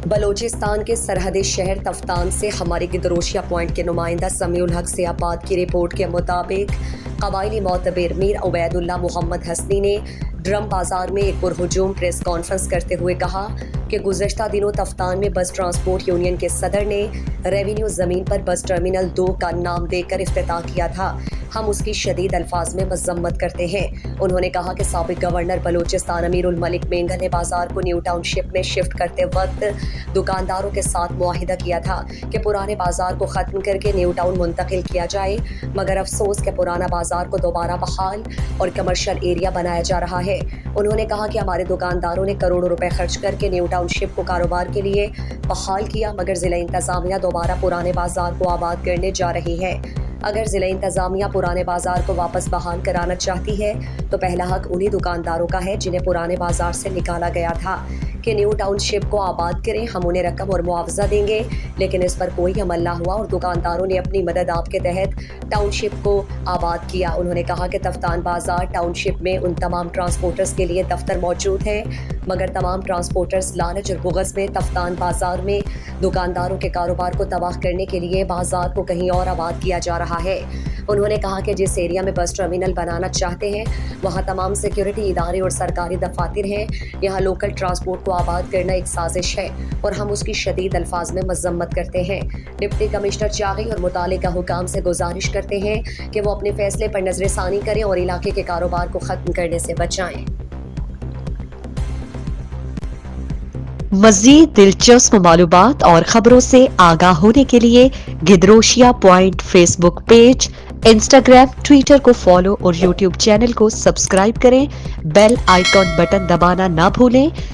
بلوچستان کے سرحدی شہر تفتان سے ہمارے گدروشیا پوائنٹ کے نمائندہ سمیع الحق سیاباد کی رپورٹ کے مطابق قبائلی معتبر میر عبید اللہ محمد حسنی نے ڈرم بازار میں ایک پرہجوم پریس کانفرنس کرتے ہوئے کہا کہ گزشتہ دنوں تفتان میں بس ٹرانسپورٹ یونین کے صدر نے ریونیو زمین پر بس ٹرمینل 2 کا نام دے کر افتتاح کیا تھا۔ ہم اس کی شدید الفاظ میں مذمت کرتے ہیں۔ انہوں نے کہا کہ سابق گورنر بلوچستان امیر الملک مینگل نے بازار کو نیو ٹاؤن شپ میں شفٹ کرتے وقت دکانداروں کے ساتھ معاہدہ کیا تھا کہ پرانے بازار کو ختم کر کے نیو ٹاؤن منتقل کیا جائے، مگر افسوس کہ پرانا بازار کو دوبارہ بحال اور کمرشل ایریا بنایا جا رہا ہے۔ انہوں نے کہا کہ ہمارے دکانداروں نے کروڑوں روپے خرچ کر کے نیو ٹاؤن شپ کو کاروبار کے لیے بحال کیا، مگر ضلع انتظامیہ دوبارہ پرانے بازار کو آباد کرنے جا رہی ہے۔ اگر ضلع انتظامیہ پرانے بازار کو واپس بحال کرانا چاہتی ہے تو پہلا حق انہی دکانداروں کا ہے جنہیں پرانے بازار سے نکالا گیا تھا کہ نیو ٹاؤن شپ کو آباد کریں۔ ہم انہیں رقم اور معاوضہ دیں گے، لیکن اس پر کوئی عمل نہ ہوا اور دکانداروں نے اپنی مدد آپ کے تحت ٹاؤن شپ کو آباد کیا۔ انہوں نے کہا کہ تفتان بازار ٹاؤن شپ میں ان تمام ٹرانسپورٹرز کے لیے دفتر موجود ہے، مگر تمام ٹرانسپورٹرز لالچ اور بغض میں تفتان بازار میں دکانداروں کے کاروبار کو تباہ کرنے کے لیے بازار کو کہیں اور آباد کیا جا رہا ہے۔ انہوں نے کہا کہ جس ایریا میں بس ٹرمینل بنانا چاہتے ہیں وہاں تمام سیکیورٹی ادارے اور سرکاری دفاتر ہیں، یہاں لوکل ٹرانسپورٹ کو آباد کرنا ایک سازش ہے اور ہم اس کی شدید الفاظ میں مذمت کرتے ہیں۔ ڈپٹی کمشنر چاغی اور متعلقہ حکام سے گزارش کرتے ہیں کہ وہ اپنے فیصلے پر نظر ثانی کریں اور علاقے کے کاروبار کو ختم کرنے سے بچائیں۔ مزید دلچسپ معلومات اور خبروں سے آگاہ ہونے کے لیے Gedrosia point Facebook page, Instagram, Twitter کو فالو اور یوٹیوب چینل کو سبسکرائب کریں۔ بیل آئیکن بٹن دبانا نہ بھولیں۔